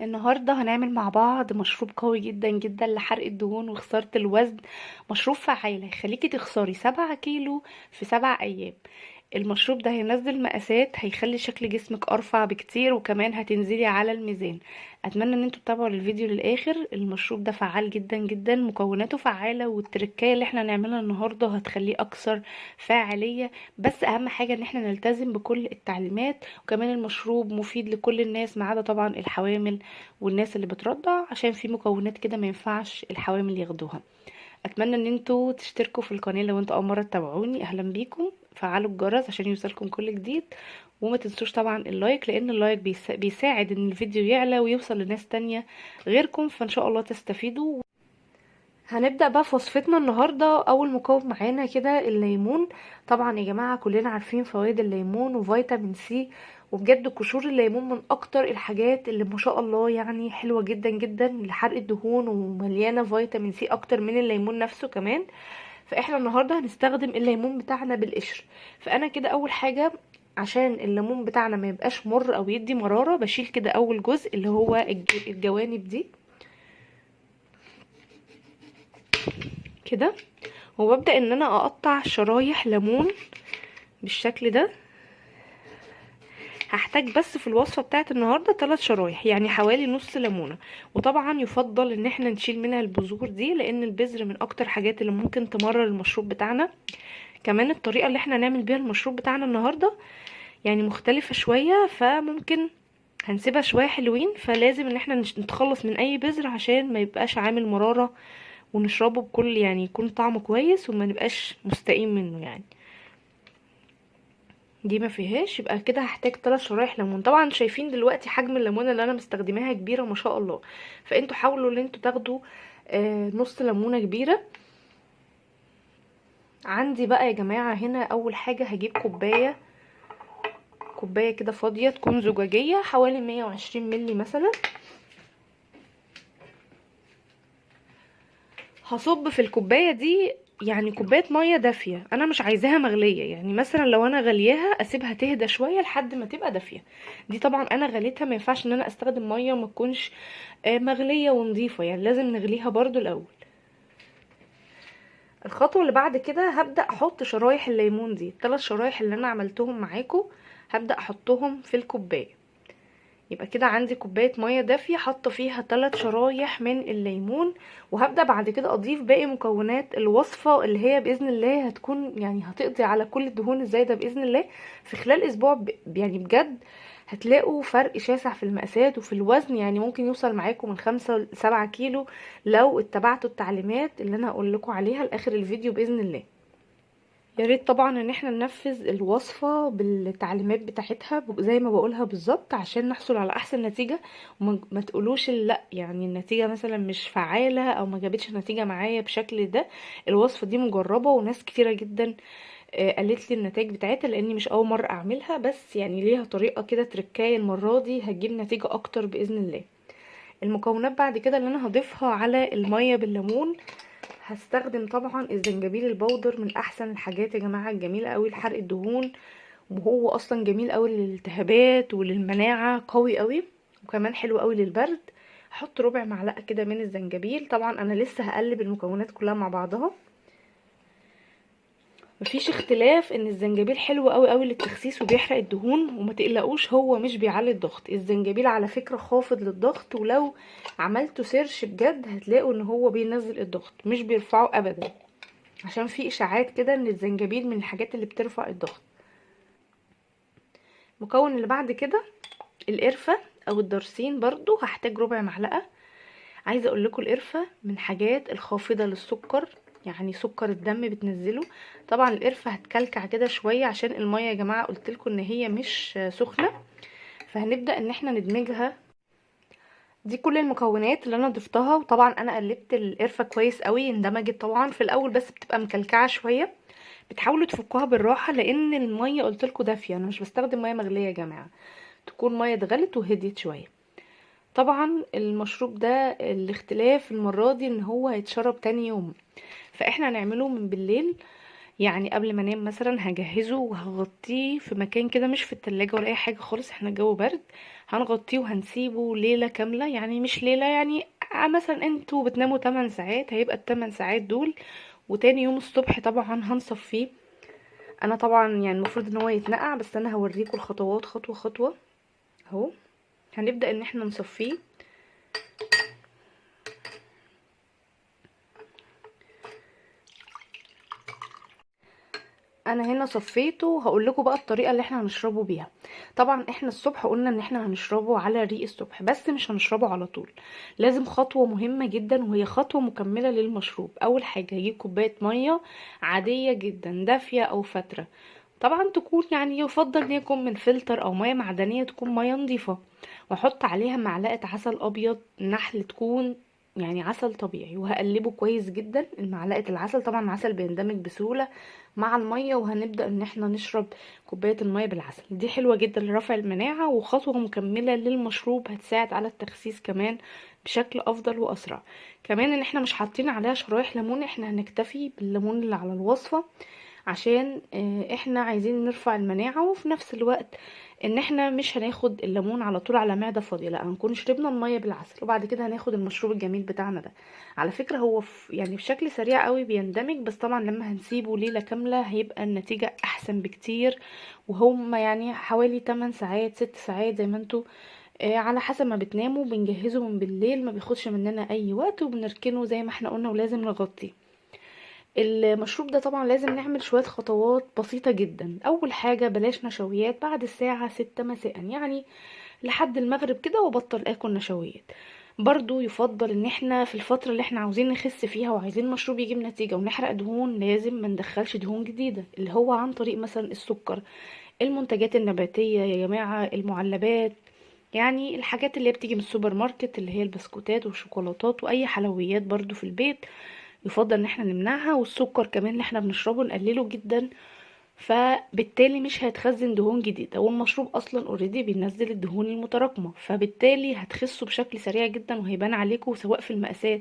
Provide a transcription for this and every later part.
النهاردة هنعمل مع بعض مشروب قوي جدا جدا لحرق الدهون وخسارة الوزن. مشروب فعال هيخليكي تخسري 7 كيلو في 7 أيام. المشروب ده هينزل مقاسات، هيخلي شكل جسمك أرفع بكتير، وكمان هتنزلي على الميزان. أتمنى ان انتوا تتابعوا الفيديو للآخر. المشروب ده فعال جدا جدا، مكوناته فعالة، والتركية اللي احنا نعملها النهاردة هتخليه أكثر فاعلية. بس أهم حاجة ان احنا نلتزم بكل التعليمات. وكمان المشروب مفيد لكل الناس ما عدا طبعا الحوامل والناس اللي بترضع، عشان في مكونات كده ما ينفعش الحوامل ياخدوها. اتمنى ان انتوا تشتركوا في القناه لو انتوا اول مره تتابعوني. اهلا بيكم، فعلوا الجرس عشان يوصلكم كل جديد. وما تنسوش طبعا اللايك، لان اللايك بيساعد ان الفيديو يعلى ويوصل لناس تانية غيركم، فان شاء الله تستفيدوا. هنبدأ بقى في وصفتنا النهاردة. أول مكون معانا كده الليمون. طبعا يا جماعة كلنا عارفين فوائد الليمون وفيتامين سي، وبجد قشور الليمون من أكتر الحاجات اللي ما شاء الله يعني حلوة جدا جدا لحرق الدهون، ومليانة فيتامين سي أكتر من الليمون نفسه كمان. فإحنا النهاردة هنستخدم الليمون بتاعنا بالقشر. فأنا كده أول حاجة، عشان الليمون بتاعنا ما يبقاش مر أو يدي مرارة، بشيل كده أول جزء اللي هو الجوانب دي كده، وببدأ ان انا اقطع شرايح ليمون بالشكل ده. هحتاج بس في الوصفة بتاعت النهاردة 3 شرايح، يعني حوالي نص ليمونة. وطبعا يفضل ان احنا نشيل منها البذور دي، لان البذر من اكتر حاجات اللي ممكن تمرر المشروب بتاعنا. كمان الطريقة اللي احنا نعمل بيها المشروب بتاعنا النهاردة يعني مختلفة شوية، فممكن هنسيبها شوية حلوين، فلازم ان احنا نتخلص من اي بذر عشان ما يبقاش عامل مرارة، ونشربه بكل يعني يكون طعمه كويس وما نبقاش مستقيم منه يعني. دي ما فيهاش، يبقى كده هحتاج 3 شرايح ليمون. طبعا شايفين دلوقتي حجم الليمونه اللي انا مستخدماها كبيره ما شاء الله، فانتوا حاولوا ان انتوا تاخدوا نص ليمونه كبيره. عندي بقى يا جماعه هنا اول حاجه هجيب كوبايه كده فاضيه، تكون زجاجيه حوالي 120 ملي مثلا. هصب في الكوبايه دي يعني كوبايه ميه دافيه، انا مش عايزاها مغليه، يعني مثلا لو انا غلياها اسيبها تهدى شويه لحد ما تبقى دافيه. دي طبعا انا غليتها، ما ينفعش ان انا استخدم ميه ما تكونش مغليه ونظيفه، يعني لازم نغليها برضو الاول. الخطوه اللي بعد كده هبدا احط شرايح الليمون دي، ال3 شرايح اللي انا عملتهم معاكم هبدا احطهم في الكوبايه. يبقى كده عندي كوبايه ميه دافيه حاطه فيها 3 شرايح من الليمون. وهبدا بعد كده اضيف باقي مكونات الوصفه، اللي هي باذن الله هتكون يعني هتقضي على كل الدهون الزايده باذن الله في خلال اسبوع. يعني بجد هتلاقوا فرق شاسع في المقاسات وفي الوزن، يعني ممكن يوصل معاكم من 5 ل7 كيلو لو اتبعتوا التعليمات اللي انا هقول لكم عليها لاخر الفيديو باذن الله. يا ريت طبعا ان احنا ننفذ الوصفة بالتعليمات بتاعتها زي ما بقولها بالظبط، عشان نحصل على احسن نتيجة. وما تقولوش لا يعني النتيجة مثلا مش فعالة او ما جابتش نتيجة معايا بشكل ده. الوصفة دي مجربة وناس كتيرة جدا قالت لي النتائج بتاعتها، لاني مش اول مرة اعملها، بس يعني ليها طريقة كده تركاية المرة دي هتجيب نتيجة اكتر باذن الله. المكونات بعد كده اللي انا هضيفها على المية بالليمون، هستخدم طبعا الزنجبيل البودر، من احسن الحاجات يا جماعه الجميله قوي لحرق الدهون، وهو اصلا جميل قوي للالتهابات وللمناعه، قوي قوي، وكمان حلو قوي للبرد. هحط ربع معلقه كده من الزنجبيل. طبعا انا لسه هقلب المكونات كلها مع بعضها. مفيش اختلاف ان الزنجبيل حلو قوي قوي للتخسيس وبيحرق الدهون، وما تقلقوش هو مش بيعلي الضغط. الزنجبيل على فكرة خافض للضغط، ولو عملتوا سيرش بجد هتلاقوا ان هو بينزل الضغط مش بيرفعه ابدا، عشان في اشاعات كده ان الزنجبيل من الحاجات اللي بترفع الضغط. المكون اللي بعد كده القرفة او الدرسين، برضو هحتاج ربع معلقة. عايزه اقول لكم القرفه من حاجات الخافضه للسكر، يعني سكر الدم بتنزله. طبعا القرفه هتكلكع كده شويه عشان الميه يا جماعه قلت لكم ان هي مش سخنه، فهنبدا ان احنا ندمجها. دي كل المكونات اللي انا ضفتها، وطبعا انا قلبت القرفه كويس قوي، اندمجت طبعا في الاول بس بتبقى مكلكعه شويه. بتحاولوا تفكوها بالراحه لان الميه قلت لكم دافيه، انا مش بستخدم ميه مغليه يا جماعه، تكون ميه اتغلت وهديت شويه. طبعا المشروب ده الاختلاف المرة دي ان هو هيتشرب تاني يوم، فاحنا هنعمله من بالليل. يعني قبل ما انام مثلا هجهزه وهغطيه في مكان كده، مش في التلاجة ولا اي حاجة خالص، احنا الجو برد. هنغطيه وهنسيبه ليلة كاملة، يعني مش ليلة يعني، مثلا انتوا بتناموا 8 ساعات، هيبقى ال8 ساعات دول. وتاني يوم الصبح طبعا هنصفيه. انا طبعا يعني المفروض ان هو يتنقع، بس انا هوريكم الخطوات خطوة خطوة اهو. هنبدأ ان احنا نصفيه. انا هنا صفيته، هقول لكم بقى الطريقه اللي احنا هنشربه بيها. طبعا احنا الصبح قلنا ان احنا هنشربه على ريق الصبح، بس مش هنشربه على طول. لازم خطوه مهمه جدا، وهي خطوه مكمله للمشروب. اول حاجه هجيب كوبايه ميه عاديه جدا، دافيه او فتره. طبعا تكون يعني يفضل ان يكون من فلتر او ميه معدنيه، تكون ميه نظيفه. واحط عليها معلقه عسل ابيض نحل، تكون يعني عسل طبيعي، وهقلبه كويس جدا. معلقه العسل، طبعا العسل بيندمج بسهوله مع الميه، وهنبدا ان احنا نشرب كوبايه الميه بالعسل. دي حلوه جدا لرفع المناعه، وخطوه مكمله للمشروب، هتساعد على التخسيس كمان بشكل افضل واسرع. كمان ان احنا مش حاطين عليها شرايح ليمون، احنا هنكتفي بالليمون اللي على الوصفه، عشان احنا عايزين نرفع المناعة، وفي نفس الوقت ان احنا مش هناخد الليمون على طول على معدة فاضية، لا هنكون شربنا المية بالعسل وبعد كده هناخد المشروب الجميل بتاعنا ده. على فكرة هو يعني بشكل سريع قوي بيندمج، بس طبعا لما هنسيبه ليلة كاملة هيبقى النتيجة احسن بكتير. وهم يعني حوالي 8 ساعات 6 ساعات زي ما انتوا على حسب ما بتناموا. بنجهزه من بالليل، ما بياخدش مننا اي وقت، وبنركنه زي ما احنا قلنا، ولازم نغطيه. المشروب ده طبعا لازم نعمل شوية خطوات بسيطة جدا. اول حاجة بلاش نشويات بعد الساعة 6 مساء، يعني لحد المغرب كده، وبطل اكل نشويات. برضو يفضل ان احنا في الفترة اللي احنا عاوزين نخس فيها وعايزين مشروب يجيب نتيجة ونحرق دهون، لازم ما ندخلش دهون جديدة، اللي هو عن طريق مثلا السكر، المنتجات النباتية يا جماعة، المعلبات، يعني الحاجات اللي بتيجي من السوبر ماركت، اللي هي البسكوتات والشوكولاتات واي حلويات برضو في البيت، يفضل ان احنا نمنعها. والسكر كمان اللي احنا بنشربه نقلله جدا، فبالتالي مش هيتخزن دهون جديدة، والمشروب اصلا اوريدي بينزل الدهون المتراكمة، فبالتالي هتخسوا بشكل سريع جدا، وهيبان عليكم سواء في المقاسات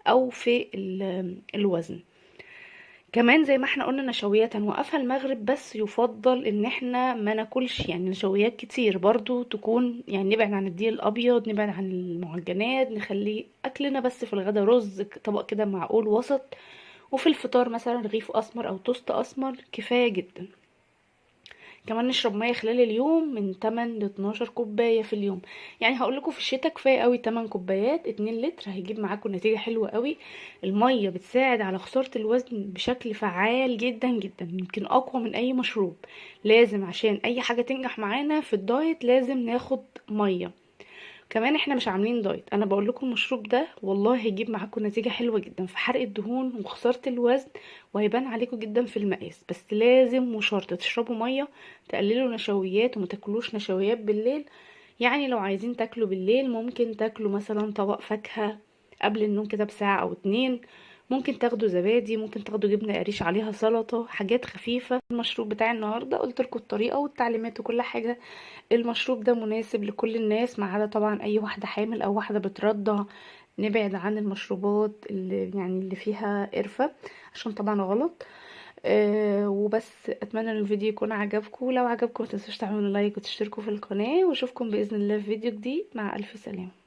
او في الوزن. كمان زي ما احنا قلنا نشويات هنوقفها المغرب، بس يفضل ان احنا ما ناكلش يعني نشويات كتير، برضو تكون يعني نبعد عن الدقيق الابيض، نبعد عن المعجنات، نخلي اكلنا بس في الغدا رز طبق كده معقول وسط، وفي الفطار مثلا رغيف اسمر او توست اسمر كفاية جدا. كمان نشرب ميه خلال اليوم من 8 ل 12 كوبايه في اليوم. يعني هقول لكم في الشتاء كفايه قوي 8 كوبايات، 2 لتر هيجيب معاكم نتيجه حلوه قوي. الميه بتساعد على خساره الوزن بشكل فعال جدا جدا، يمكن اقوى من اي مشروب. لازم عشان اي حاجه تنجح معانا في الدايت لازم ناخد ميه. كمان احنا مش عاملين دايت، انا بقول لكم المشروب ده والله هيجيب معاكم نتيجة حلوة جدا في حرق الدهون وخسارة الوزن، وهيبان عليكم جدا في المقاس. بس لازم وشرط تشربوا مية، تقللوا نشويات، وما تاكلوش نشويات بالليل. يعني لو عايزين تاكلوا بالليل ممكن تاكلوا مثلا طبق فاكهة قبل النوم كده بساعة او 2. ممكن تاخدوا زبادي، ممكن تاخدوا جبنة قريش عليها سلطة، حاجات خفيفة. المشروب بتاع النهاردة قلت لكم الطريقة والتعليمات وكل حاجة. المشروب ده مناسب لكل الناس، ما عدا طبعا اي واحدة حامل او واحدة بترضع. نبعد عن المشروبات اللي يعني اللي فيها قرفة، عشان طبعا غلط. وبس اتمنى ان الفيديو يكون عجبكم، ولو عجبكم متنسوش تعملوا لايك وتشتركوا في القناة، واشوفكم باذن الله في فيديو جديد. مع الف سلامة.